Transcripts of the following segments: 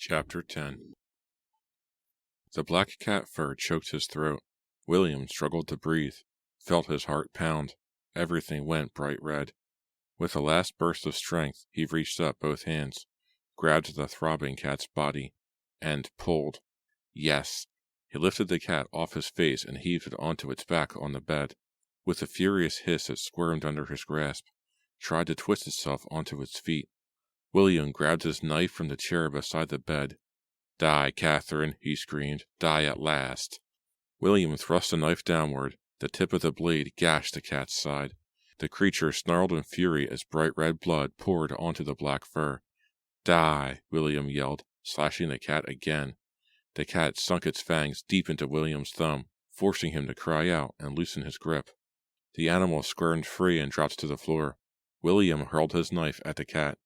Chapter 10. The black cat fur choked his throat. William struggled to breathe, felt his heart pound. Everything went bright red. With a last burst of strength, he reached up both hands, grabbed the throbbing cat's body, and pulled. Yes! He lifted the cat off his face and heaved it onto its back on the bed. With a furious hiss, it squirmed under his grasp, tried to twist itself onto its feet. William grabbed his knife from the chair beside the bed. "Die, Catherine," he screamed. "Die at last." William thrust the knife downward. The tip of the blade gashed the cat's side. The creature snarled in fury as bright red blood poured onto the black fur. "Die," William yelled, slashing the cat again. The cat sunk its fangs deep into William's thumb, forcing him to cry out and loosen his grip. The animal squirmed free and dropped to the floor. William hurled his knife at the cat.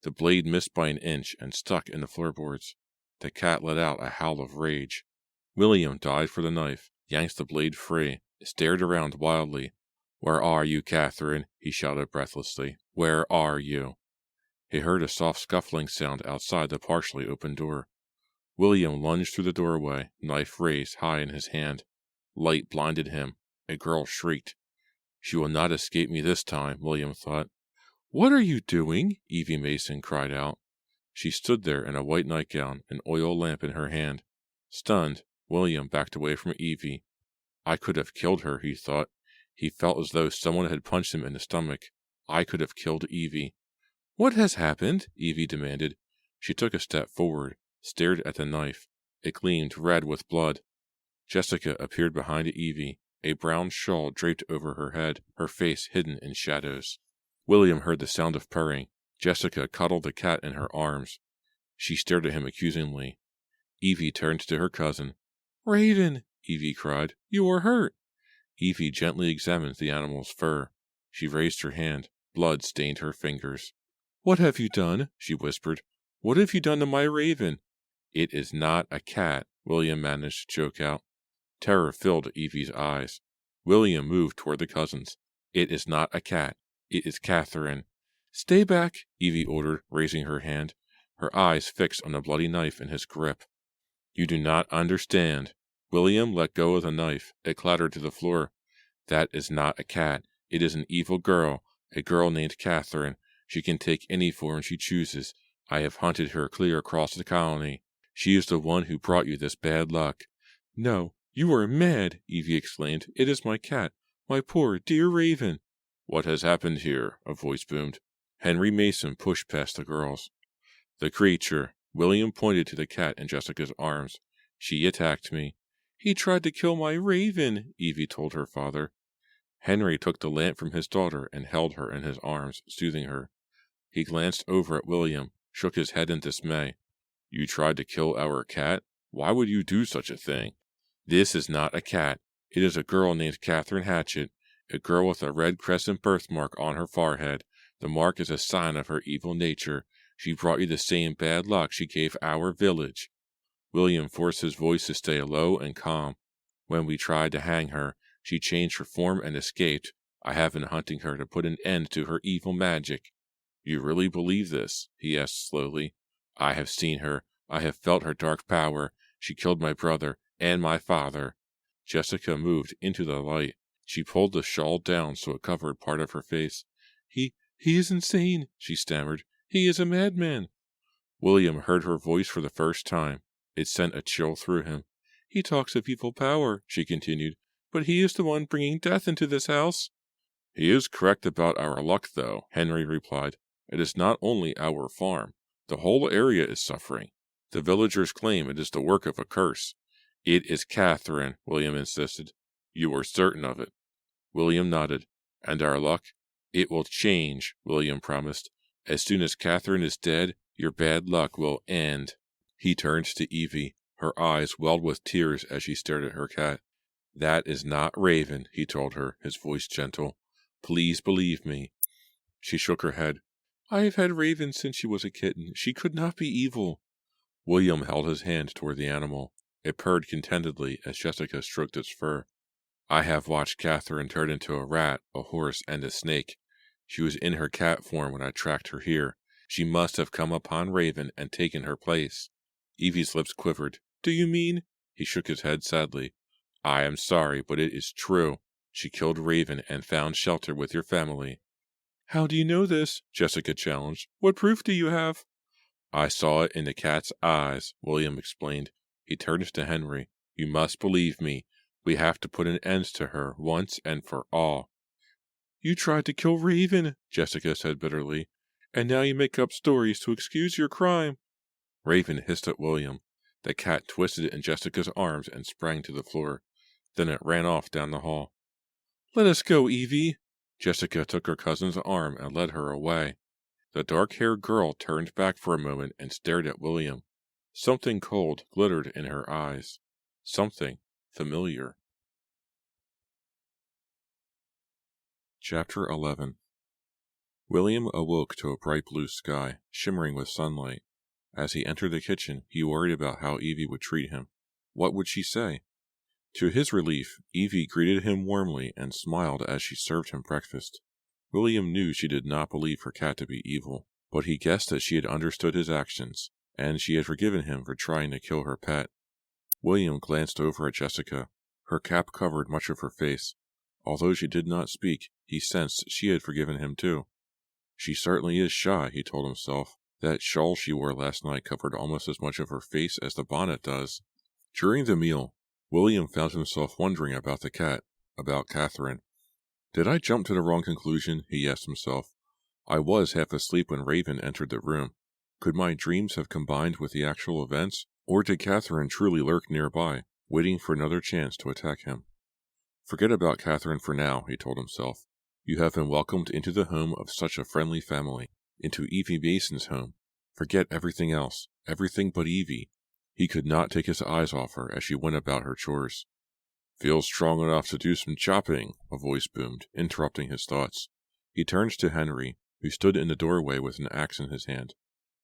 The blade missed by an inch and stuck in the floorboards. The cat let out a howl of rage. William dived for the knife, yanked the blade free, stared around wildly. "Where are you, Catherine?" he shouted breathlessly. "Where are you?" He heard a soft scuffling sound outside the partially open door. William lunged through the doorway, knife raised high in his hand. Light blinded him. A girl shrieked. "She will not escape me this time," William thought. "What are you doing?" Evie Mason cried out. She stood there in a white nightgown, an oil lamp in her hand. Stunned, William backed away from Evie. I could have killed her, he thought. He felt as though someone had punched him in the stomach. I could have killed Evie. "What has happened?" Evie demanded. She took a step forward, stared at the knife. It gleamed red with blood. Jessica appeared behind Evie, a brown shawl draped over her head, her face hidden in shadows. William heard the sound of purring. Jessica cuddled the cat in her arms. She stared at him accusingly. Evie turned to her cousin. "Raven!" Evie cried. "You are hurt!" Evie gently examined the animal's fur. She raised her hand. Blood stained her fingers. "What have you done?" she whispered. "What have you done to my Raven?" "It is not a cat," William managed to choke out. Terror filled Evie's eyes. William moved toward the cousins. "It is not a cat. It is Catherine." "Stay back," Evie ordered, raising her hand, her eyes fixed on the bloody knife in his grip. "You do not understand." William let go of the knife. It clattered to the floor. "That is not a cat. It is an evil girl, a girl named Catherine. She can take any form she chooses. I have hunted her clear across the colony. She is the one who brought you this bad luck." "No, you are mad," Evie exclaimed. "It is my cat, my poor, dear Raven." "What has happened here?" a voice boomed. Henry Mason pushed past the girls. "The creature." William pointed to the cat in Jessica's arms. "She attacked me." "He tried to kill my Raven," Evie told her father. Henry took the lamp from his daughter and held her in his arms, soothing her. He glanced over at William, shook his head in dismay. "You tried to kill our cat? Why would you do such a thing?" "This is not a cat. It is a girl named Catherine Hatchett, a girl with a red crescent birthmark on her forehead. The mark is a sign of her evil nature. She brought you the same bad luck she gave our village." William forced his voice to stay low and calm. "When we tried to hang her, she changed her form and escaped. I have been hunting her to put an end to her evil magic." "You really believe this?" he asked slowly. "I have seen her. I have felt her dark power. She killed my brother and my father." Jessica moved into the light. She pulled the shawl down so it covered part of her face. He is insane," she stammered. "He is a madman." William heard her voice for the first time. It sent a chill through him. "He talks of evil power," she continued, "but he is the one bringing death into this house." "He is correct about our luck, though," Henry replied. "It is not only our farm. The whole area is suffering. The villagers claim it is the work of a curse." "It is Catherine," William insisted. "You are certain of it?" William nodded. "And our luck?" "It will change," William promised. "As soon as Catherine is dead, your bad luck will end." He turned to Evie. Her eyes welled with tears as she stared at her cat. "That is not Raven," he told her, his voice gentle. "Please believe me." She shook her head. "I have had Raven since she was a kitten. She could not be evil." William held his hand toward the animal. It purred contentedly as Jessica stroked its fur. "I have watched Catherine turn into a rat, a horse, and a snake. She was in her cat form when I tracked her here. She must have come upon Raven and taken her place." Evie's lips quivered. Do you mean? He shook his head sadly. I am sorry, but it is true. She killed Raven and found shelter with your family. How do you know this? Jessica challenged. What proof do you have? I saw it in the cat's eyes, William explained. He turned to Henry. You must believe me. We have to put an end to her once and for all. You tried to kill Raven, Jessica said bitterly, and now you make up stories to excuse your crime. Raven hissed at William. The cat twisted in Jessica's arms and sprang to the floor. Then it ran off down the hall. Let us go, Evie. Jessica took her cousin's arm and led her away. The dark-haired girl turned back for a moment and stared at William. Something cold glittered in her eyes. Something familiar. Chapter 11. William awoke to a bright blue sky, shimmering with sunlight. As he entered the kitchen, he worried about how Evie would treat him. What would she say? To his relief, Evie greeted him warmly and smiled as she served him breakfast. William knew she did not believe her cat to be evil, but he guessed that she had understood his actions, and she had forgiven him for trying to kill her pet. William glanced over at Jessica. Her cap covered much of her face. Although she did not speak, he sensed she had forgiven him too. She certainly is shy, he told himself. That shawl she wore last night covered almost as much of her face as the bonnet does. During the meal, William found himself wondering about the cat, about Catherine. Did I jump to the wrong conclusion? He asked himself. I was half asleep when Raven entered the room. Could my dreams have combined with the actual events, or did Catherine truly lurk nearby, waiting for another chance to attack him? Forget about Catherine for now, he told himself. You have been welcomed into the home of such a friendly family, into Evie Mason's home. Forget everything else, everything but Evie. He could not take his eyes off her as she went about her chores. Feel strong enough to do some chopping, a voice boomed, interrupting his thoughts. He turned to Henry, who stood in the doorway with an axe in his hand.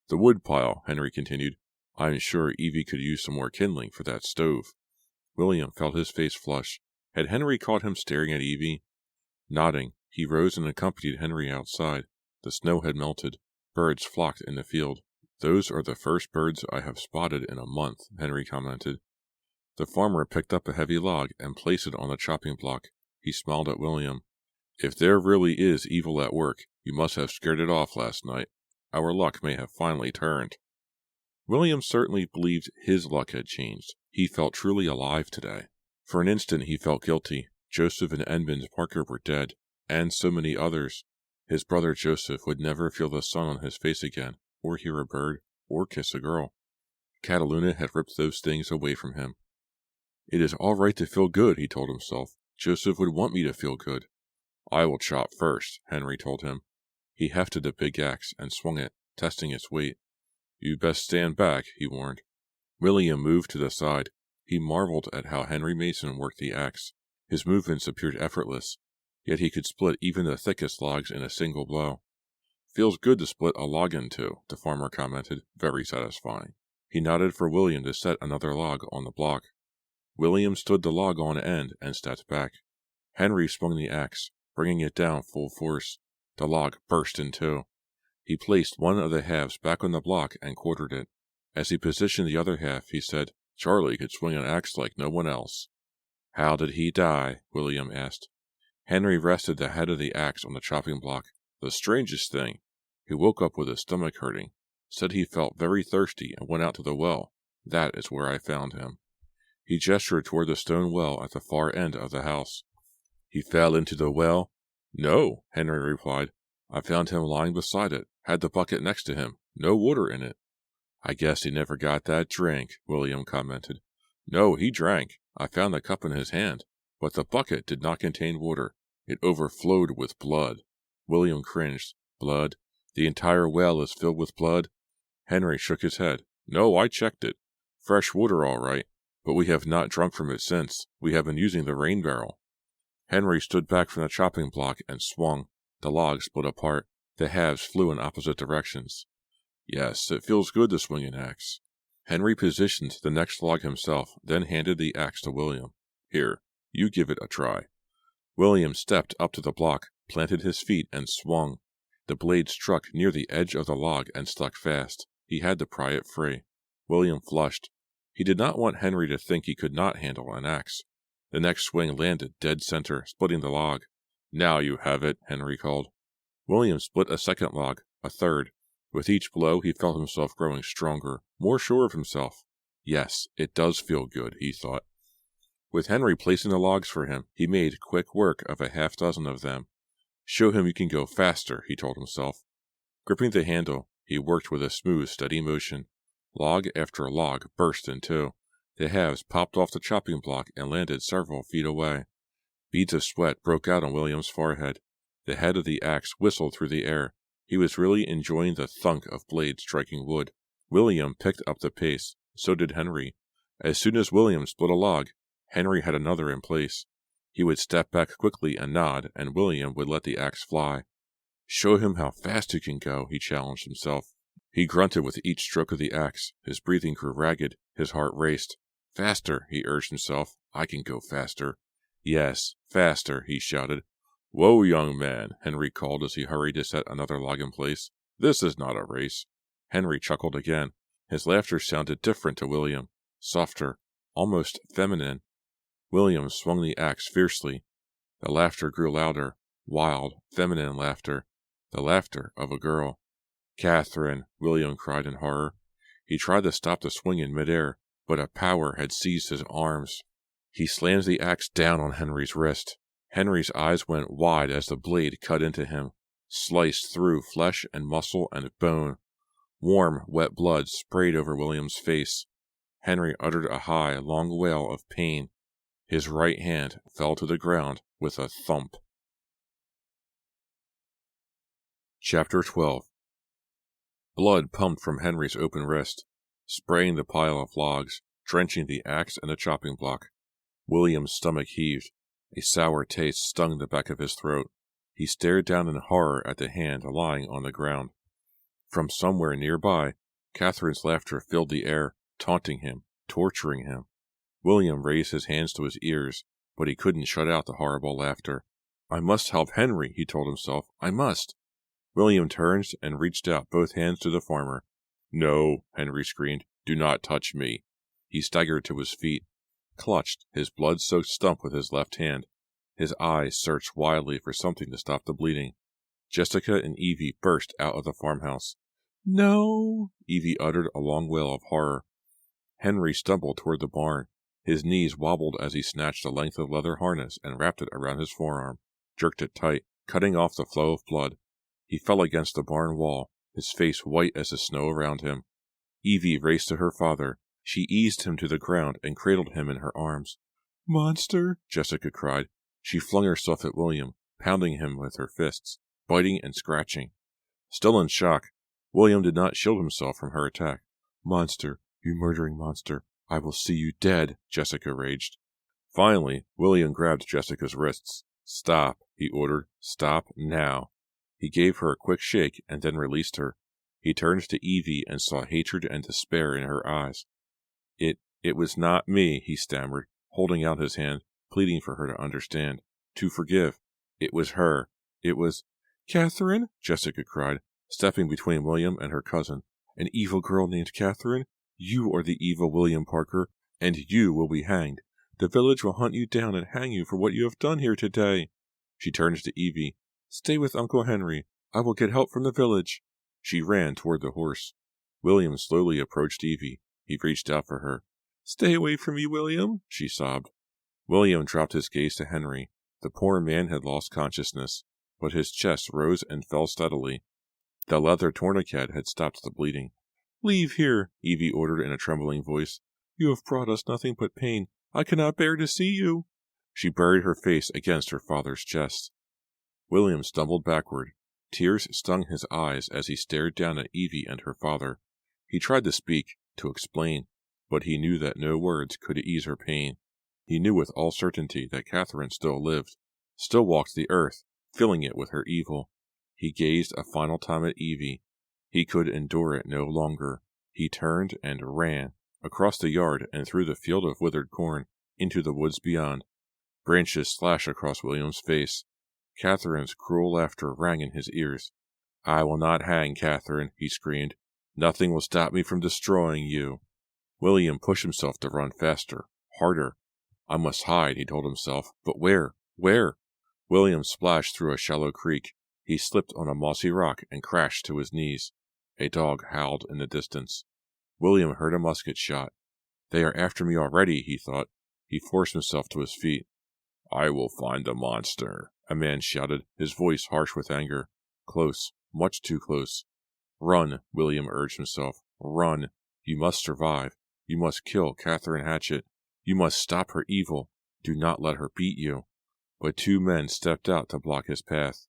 The wood pile, Henry continued. I'm sure Evie could use some more kindling for that stove. William felt his face flush. Had Henry caught him staring at Evie? Nodding, he rose and accompanied Henry outside. The snow had melted. Birds flocked in the field. Those are the first birds I have spotted in a month, Henry commented. The farmer picked up a heavy log and placed it on the chopping block. He smiled at William. If there really is evil at work, you must have scared it off last night. Our luck may have finally turned. William certainly believed his luck had changed. He felt truly alive today. For an instant he felt guilty. Joseph and Edmund Parker were dead, and so many others. His brother Joseph would never feel the sun on his face again, or hear a bird, or kiss a girl. Cataluna had ripped those things away from him. It is all right to feel good, he told himself. Joseph would want me to feel good. I will chop first, Henry told him. He hefted a big axe and swung it, testing its weight. You best stand back, he warned. William moved to the side. He marveled at how Henry Mason worked the axe. His movements appeared effortless, yet he could split even the thickest logs in a single blow. Feels good to split a log in two, the farmer commented, very satisfying. He nodded for William to set another log on the block. William stood the log on end and stepped back. Henry swung the axe, bringing it down full force. The log burst in two. He placed one of the halves back on the block and quartered it. As he positioned the other half, he said, Charlie could swing an axe like no one else. How did he die? William asked. Henry rested the head of the axe on the chopping block. The strangest thing. He woke up with his stomach hurting. Said he felt very thirsty and went out to the well. That is where I found him. He gestured toward the stone well at the far end of the house. He fell into the well? No, Henry replied. I found him lying beside it, had the bucket next to him, no water in it. I guess he never got that drink, William commented. No, he drank. I found the cup in his hand, but the bucket did not contain water. It overflowed with blood. William cringed. Blood? The entire well is filled with blood? Henry shook his head. No, I checked it. Fresh water, all right, but we have not drunk from it since. We have been using the rain barrel. Henry stood back from the chopping block and swung. The log split apart. The halves flew in opposite directions. Yes, it feels good to swing an axe. Henry positioned the next log himself, then handed the axe to William. Here, you give it a try. William stepped up to the block, planted his feet, and swung. The blade struck near the edge of the log and stuck fast. He had to pry it free. William flushed. He did not want Henry to think he could not handle an axe. The next swing landed dead center, splitting the log. "Now you have it," Henry called. William split a second log, a third. With each blow, he felt himself growing stronger, more sure of himself. Yes, it does feel good, he thought. With Henry placing the logs for him, he made quick work of a half-dozen of them. "Show him you can go faster," he told himself. Gripping the handle, he worked with a smooth, steady motion. Log after log burst in two. The halves popped off the chopping block and landed several feet away. Beads of sweat broke out on William's forehead. The head of the axe whistled through the air. He was really enjoying the thunk of blades striking wood. William picked up the pace. So did Henry. As soon as William split a log, Henry had another in place. He would step back quickly and nod, and William would let the axe fly. "Show him how fast you can go," he challenged himself. He grunted with each stroke of the axe. His breathing grew ragged. His heart raced. "Faster," he urged himself. "I can go faster." "Yes, faster," he shouted. "Whoa, young man," Henry called as he hurried to set another log in place. "This is not a race." Henry chuckled again. His laughter sounded different to William. Softer, almost feminine. William swung the axe fiercely. The laughter grew louder. Wild, feminine laughter. The laughter of a girl. "Catherine!" William cried in horror. He tried to stop the swing in midair, but a power had seized his arms. He slammed the axe down on Henry's wrist. Henry's eyes went wide as the blade cut into him, sliced through flesh and muscle and bone. Warm, wet blood sprayed over William's face. Henry uttered a high, long wail of pain. His right hand fell to the ground with a thump. Chapter 12. Blood pumped from Henry's open wrist, spraying the pile of logs, drenching the axe and the chopping block. William's stomach heaved. A sour taste stung the back of his throat. He stared down in horror at the hand lying on the ground. From somewhere nearby, Catherine's laughter filled the air, taunting him, torturing him. William raised his hands to his ears, but he couldn't shut out the horrible laughter. "I must help Henry," he told himself. "I must." William turned and reached out both hands to the farmer. "No," Henry screamed. "Do not touch me." He staggered to his feet, clutched his blood-soaked stump with his left hand. His eyes searched wildly for something to stop the bleeding. Jessica and Evie burst out of the farmhouse. "No!" Evie uttered a long wail of horror. Henry stumbled toward the barn. His knees wobbled as he snatched a length of leather harness and wrapped it around his forearm, jerked it tight, cutting off the flow of blood. He fell against the barn wall, his face white as the snow around him. Evie raced to her father. She eased him to the ground and cradled him in her arms. "Monster!" Jessica cried. She flung herself at William, pounding him with her fists, biting and scratching. Still in shock, William did not shield himself from her attack. "Monster, you murdering monster, I will see you dead," Jessica raged. Finally, William grabbed Jessica's wrists. "Stop," he ordered. "Stop now." He gave her a quick shake and then released her. He turned to Evie and saw hatred and despair in her eyes. It was not me," he stammered, holding out his hand, pleading for her to understand, to forgive. "It was her. It was—" "Catherine?" Jessica cried, stepping between William and her cousin. "An evil girl named Catherine? You are the evil William Parker, and you will be hanged. The village will hunt you down and hang you for what you have done here today." She turned to Evie. "Stay with Uncle Henry. I will get help from the village." She ran toward the horse. William slowly approached Evie. He reached out for her. "Stay away from me, William," she sobbed. William dropped his gaze to Henry. The poor man had lost consciousness, but his chest rose and fell steadily. The leather tourniquet had stopped the bleeding. "Leave here," Evie ordered in a trembling voice. "You have brought us nothing but pain. I cannot bear to see you." She buried her face against her father's chest. William stumbled backward. Tears stung his eyes as he stared down at Evie and her father. He tried to speak, to explain, but he knew that no words could ease her pain. He knew with all certainty that Catherine still lived, still walked the earth, filling it with her evil. He gazed a final time at Evie. He could endure it no longer. He turned and ran, across the yard and through the field of withered corn, into the woods beyond. Branches slashed across William's face. Catherine's cruel laughter rang in his ears. "I will not hang, Catherine," he screamed. "Nothing will stop me from destroying you." William pushed himself to run faster, harder. I must hide, he told himself. But where? Where? William splashed through a shallow creek. He slipped on a mossy rock and crashed to his knees. A dog howled in the distance. William heard a musket shot. They are after me already, he thought. He forced himself to his feet. I will find the monster, a man shouted, his voice harsh with anger. Close, much too close. Run, William urged himself. Run. You must survive. You must kill Catherine Hatchett. You must stop her evil. Do not let her beat you. But two men stepped out to block his path.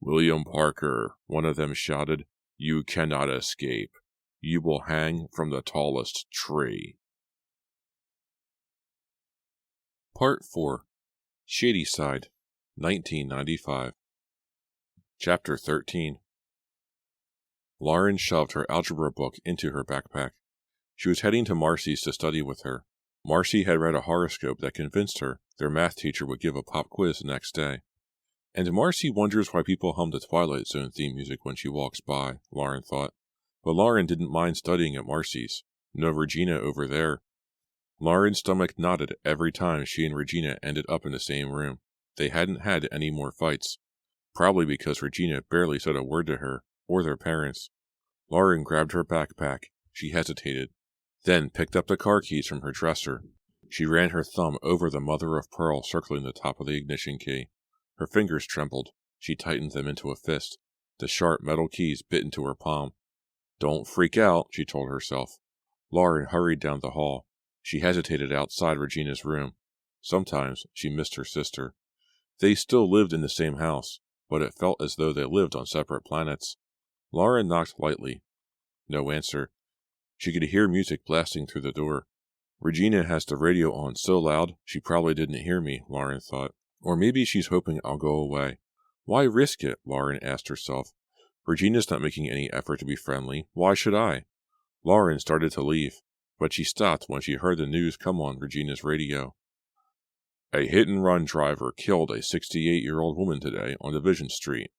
William Parker, one of them shouted, you cannot escape. You will hang from the tallest tree. Part 4. Shadyside, 1995. Chapter 13. Lauren shoved her algebra book into her backpack. She was heading to Marcy's to study with her. Marcy had read a horoscope that convinced her their math teacher would give a pop quiz the next day. And Marcy wonders why people hum the Twilight Zone theme music when she walks by, Lauren thought. But Lauren didn't mind studying at Marcy's. No Regina over there. Lauren's stomach knotted every time she and Regina ended up in the same room. They hadn't had any more fights. Probably because Regina barely said a word to her, or their parents. Lauren grabbed her backpack. She hesitated, then picked up the car keys from her dresser. She ran her thumb over the mother of pearl circling the top of the ignition key. Her fingers trembled. She tightened them into a fist. The sharp metal keys bit into her palm. Don't freak out, she told herself. Lauren hurried down the hall. She hesitated outside Regina's room. Sometimes she missed her sister. They still lived in the same house, but it felt as though they lived on separate planets. Lauren knocked lightly. No answer. She could hear music blasting through the door. Regina has the radio on so loud she probably didn't hear me, Lauren thought. Or maybe she's hoping I'll go away. Why risk it? Lauren asked herself. Regina's not making any effort to be friendly. Why should I? Lauren started to leave, but she stopped when she heard the news come on Regina's radio. A hit-and-run driver killed a 68-year-old woman today on Division Street.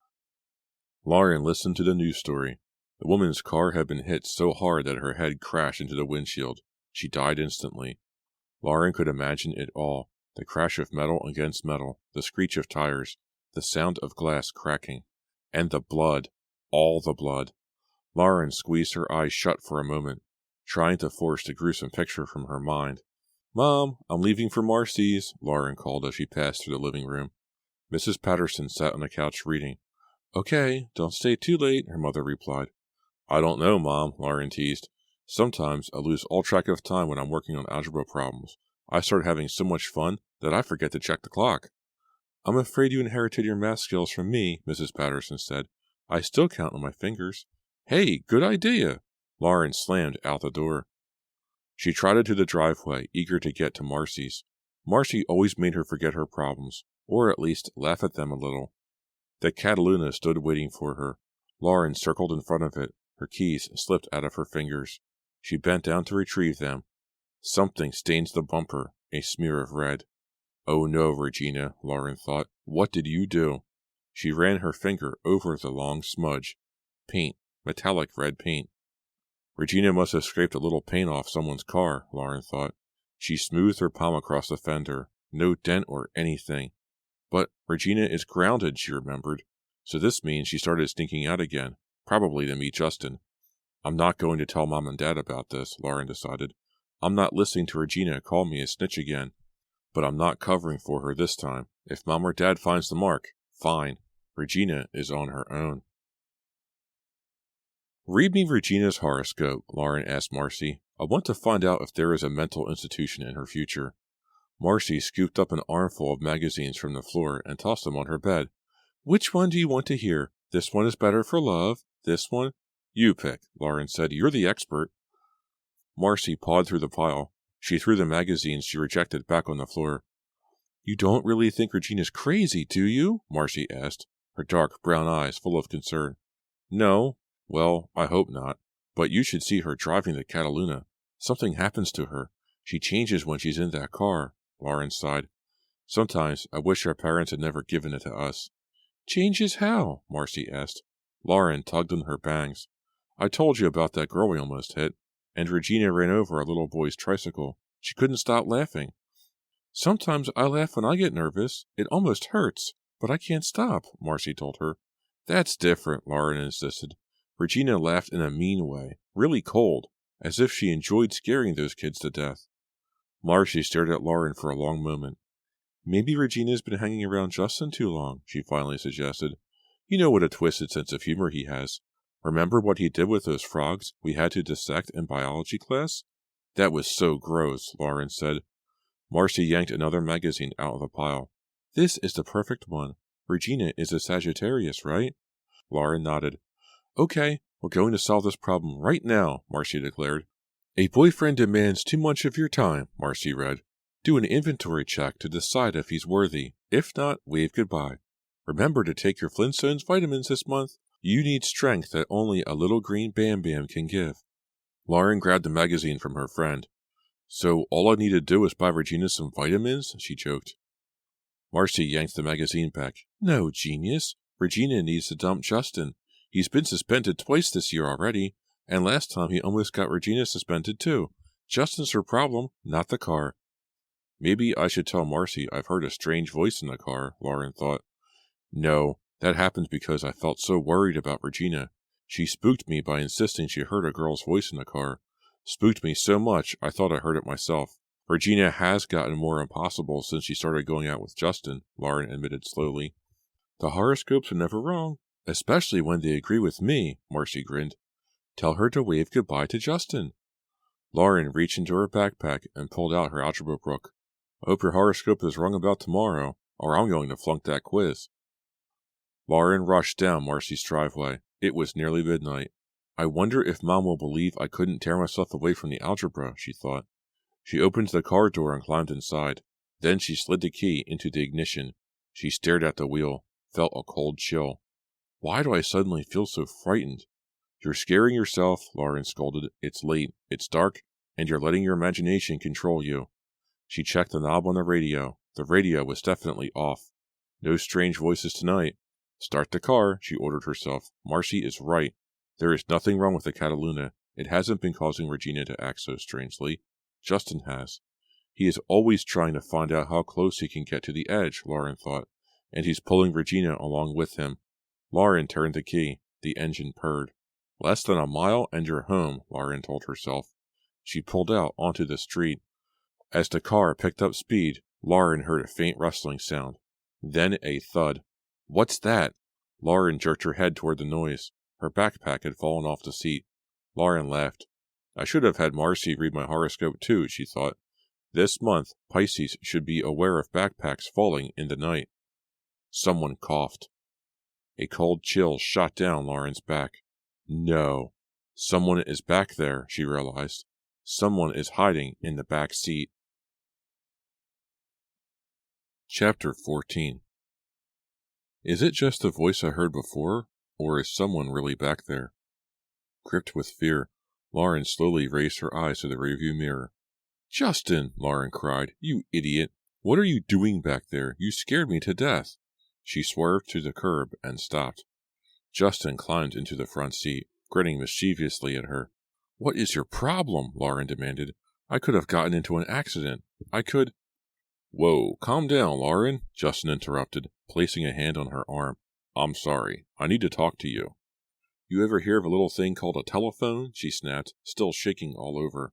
Lauren listened to the news story. The woman's car had been hit so hard that her head crashed into the windshield. She died instantly. Lauren could imagine it all. The crash of metal against metal, the screech of tires, the sound of glass cracking, and the blood, all the blood. Lauren squeezed her eyes shut for a moment, trying to force the gruesome picture from her mind. Mom, I'm leaving for Marcy's, Lauren called as she passed through the living room. Mrs. Patterson sat on the couch reading. Okay, don't stay too late, her mother replied. I don't know, Mom, Lauren teased. Sometimes I lose all track of time when I'm working on algebra problems. I start having so much fun that I forget to check the clock. I'm afraid you inherited your math skills from me, Mrs. Patterson said. I still count on my fingers. Hey, good idea! Lauren slammed out the door. She trotted to the driveway, eager to get to Marcy's. Marcy always made her forget her problems, or at least laugh at them a little. The Cataluna stood waiting for her. Lauren circled in front of it. Her keys slipped out of her fingers. She bent down to retrieve them. Something stains the bumper, a smear of red. Oh no, Regina, Lauren thought. What did you do? She ran her finger over the long smudge. Paint, metallic red paint. Regina must have scraped a little paint off someone's car, Lauren thought. She smoothed her palm across the fender. No dent or anything. But Regina is grounded, she remembered. So this means she started sneaking out again, probably to meet Justin. I'm not going to tell Mom and Dad about this, Lauren decided. I'm not listening to Regina call me a snitch again. But I'm not covering for her this time. If Mom or Dad finds the mark, fine. Regina is on her own. Read me Regina's horoscope, Lauren asked Marcy. I want to find out if there is a mental institution in her future. Marcy scooped up an armful of magazines from the floor and tossed them on her bed. Which one do you want to hear? This one is better for love. This one? You pick, Lauren said. You're the expert. Marcy pawed through the pile. She threw the magazines she rejected back on the floor. You don't really think Regina's crazy, do you? Marcy asked, her dark brown eyes full of concern. No. Well, I hope not. But you should see her driving the Cataluna. Something happens to her. She changes when she's in that car, Lauren sighed. Sometimes I wish our parents had never given it to us. Changes how? Marcy asked. Lauren tugged on her bangs. I told you about that girl we almost hit. and Regina ran over a little boy's tricycle. She couldn't stop laughing. Sometimes I laugh when I get nervous. It almost hurts, but I can't stop, Marcy told her. That's different, Lauren insisted. Regina laughed in a mean way, really cold, as if she enjoyed scaring those kids to death. Marcy stared at Lauren for a long moment. Maybe Regina's been hanging around Justin too long, she finally suggested. You know what a twisted sense of humor he has. Remember what he did with those frogs we had to dissect in biology class? That was so gross, Lauren said. Marcy yanked another magazine out of the pile. This is the perfect one. Regina is a Sagittarius, right? Lauren nodded. Okay, we're going to solve this problem right now, Marcy declared. A boyfriend demands too much of your time, Marcy read. Do an inventory check to decide if he's worthy. If not, wave goodbye. Remember to take your Flintstones vitamins this month. You need strength that only a little green Bam Bam can give. Lauren grabbed the magazine from her friend. So all I need to do is buy Regina some vitamins? She joked. Marcy yanked the magazine back. No, genius. Regina needs to dump Justin. He's been suspended twice this year already, and last time he almost got Regina suspended too. Justin's her problem, not the car. Maybe I should tell Marcy I've heard a strange voice in the car, Lauren thought. No, that happens because I felt so worried about Regina. She spooked me by insisting she heard a girl's voice in the car. Spooked me so much I thought I heard it myself. Regina has gotten more impossible since she started going out with Justin, Lauren admitted slowly. The horoscopes are never wrong, especially when they agree with me, Marcy grinned. Tell her to wave goodbye to Justin. Lauren reached into her backpack and pulled out her algebra book. I hope your horoscope is wrong about tomorrow, or I'm going to flunk that quiz. Lauren rushed down Marcy's driveway. It was nearly midnight. I wonder if Mom will believe I couldn't tear myself away from the algebra, she thought. She opened the car door and climbed inside. Then she slid the key into the ignition. She stared at the wheel, felt a cold chill. Why do I suddenly feel so frightened? You're scaring yourself, Lauren scolded. It's late, it's dark, and you're letting your imagination control you. She checked the knob on the radio. The radio was definitely off. No strange voices tonight. Start the car, she ordered herself. Marcy is right. There is nothing wrong with the Cataluna. It hasn't been causing Regina to act so strangely. Justin has. He is always trying to find out how close he can get to the edge, Lauren thought, and he's pulling Regina along with him. Lauren turned the key. The engine purred. Less than a mile and you're home, Lauren told herself. She pulled out onto the street. As the car picked up speed, Lauren heard a faint rustling sound. Then a thud. What's that? Lauren jerked her head toward the noise. Her backpack had fallen off the seat. Lauren laughed. I should have had Marcy read my horoscope too, she thought. This month, Pisces should be aware of backpacks falling in the night. Someone coughed. A cold chill shot down Lauren's back. No. Someone is back there, she realized. Someone is hiding in the back seat. Chapter 14. Is it just the voice I heard before, or is someone really back there? Gripped with fear, Lauren slowly raised her eyes to the rearview mirror. Justin, Lauren cried, you idiot. What are you doing back there? You scared me to death. She swerved to the curb and stopped. Justin climbed into the front seat, grinning mischievously at her. What is your problem? Lauren demanded. I could have gotten into an accident. I could... Whoa, calm down, Lauren, Justin interrupted, placing a hand on her arm. I'm sorry. I need to talk to you. You ever hear of a little thing called a telephone? She snapped, still shaking all over.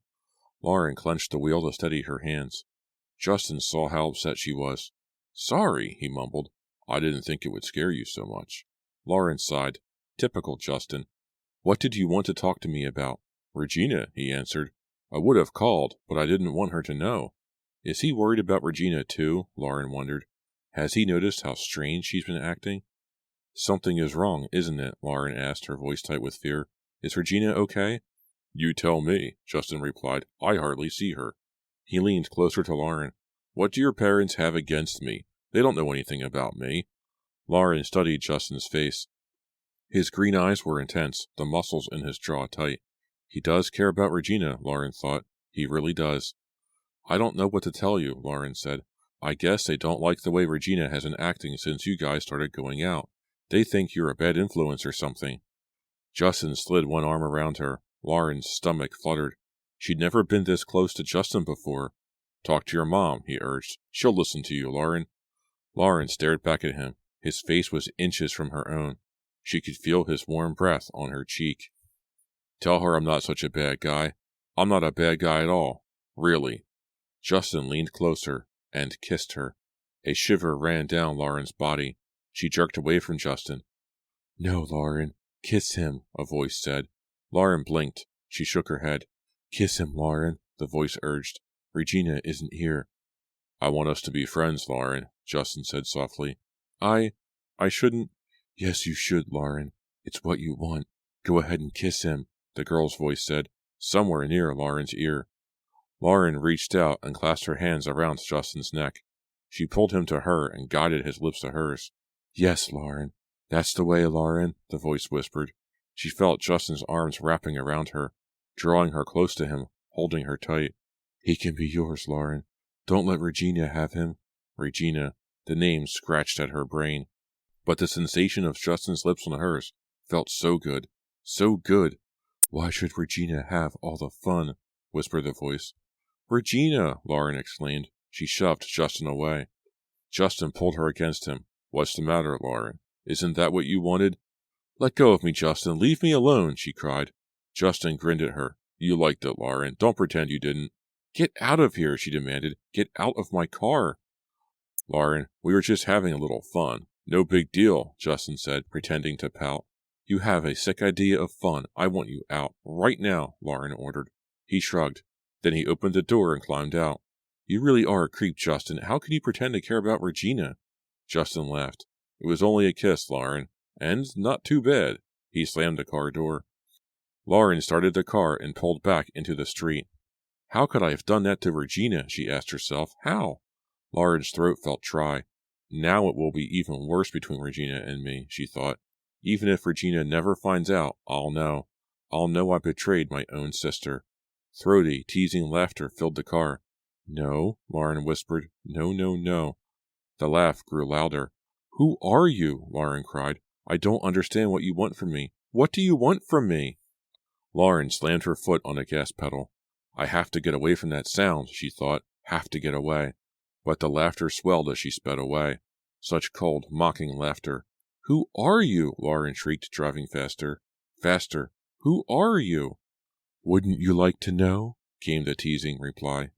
Lauren clenched the wheel to steady her hands. Justin saw how upset she was. Sorry, he mumbled. I didn't think it would scare you so much. Lauren sighed. Typical Justin. What did you want to talk to me about? Regina, he answered. I would have called, but I didn't want her to know. Is he worried about Regina too? Lauren wondered. Has he noticed how strange she's been acting? Something is wrong, isn't it? Lauren asked, her voice tight with fear. Is Regina okay? You tell me, Justin replied. I hardly see her. He leaned closer to Lauren. What do your parents have against me? They don't know anything about me. Lauren studied Justin's face. His green eyes were intense, the muscles in his jaw tight. He does care about Regina, Lauren thought. He really does. I don't know what to tell you, Lauren said. I guess they don't like the way Regina has been acting since you guys started going out. They think you're a bad influence or something. Justin slid one arm around her. Lauren's stomach fluttered. She'd never been this close to Justin before. Talk to your mom, he urged. She'll listen to you, Lauren. Lauren stared back at him. His face was inches from her own. She could feel his warm breath on her cheek. Tell her I'm not such a bad guy. I'm not a bad guy at all. Really. Justin leaned closer and kissed her. A shiver ran down Lauren's body. She jerked away from Justin. No, Lauren. Kiss him, a voice said. Lauren blinked. She shook her head. Kiss him, Lauren, the voice urged. Regina isn't here. I want us to be friends, Lauren, Justin said softly. I shouldn't. Yes, you should, Lauren. It's what you want. Go ahead and kiss him, the girl's voice said, somewhere near Lauren's ear. Lauren reached out and clasped her hands around Justin's neck. She pulled him to her and guided his lips to hers. Yes, Lauren. That's the way, Lauren, the voice whispered. She felt Justin's arms wrapping around her, drawing her close to him, holding her tight. He can be yours, Lauren. Don't let Regina have him. Regina, the name scratched at her brain. But the sensation of Justin's lips on hers felt so good. So good. Why should Regina have all the fun? Whispered the voice. Regina, Lauren exclaimed. She shoved Justin away. Justin pulled her against him. What's the matter, Lauren? Isn't that what you wanted? Let go of me, Justin. Leave me alone, she cried. Justin grinned at her. You liked it, Lauren. Don't pretend you didn't. Get out of here, she demanded. Get out of my car. Lauren, we were just having a little fun. No big deal, Justin said, pretending to pout. You have a sick idea of fun. I want you out. Right now, Lauren ordered. He shrugged. Then he opened the door and climbed out. You really are a creep, Justin. How can you pretend to care about Regina? Justin laughed. It was only a kiss, Lauren. And not too bad. He slammed the car door. Lauren started the car and pulled back into the street. How could I have done that to Regina? She asked herself. How? Lauren's throat felt dry. Now it will be even worse between Regina and me, she thought. Even if Regina never finds out, I'll know. I'll know I betrayed my own sister. Throaty, teasing laughter filled the car. No, Lauren whispered. No, no, no. The laugh grew louder. Who are you? Lauren cried. I don't understand what you want from me. What do you want from me? Lauren slammed her foot on the gas pedal. I have to get away from that sound, she thought. Have to get away. But the laughter swelled as she sped away. Such cold, mocking laughter. Who are you? Lauren shrieked, driving faster. Faster. Who are you? Wouldn't you like to know? Came the teasing reply.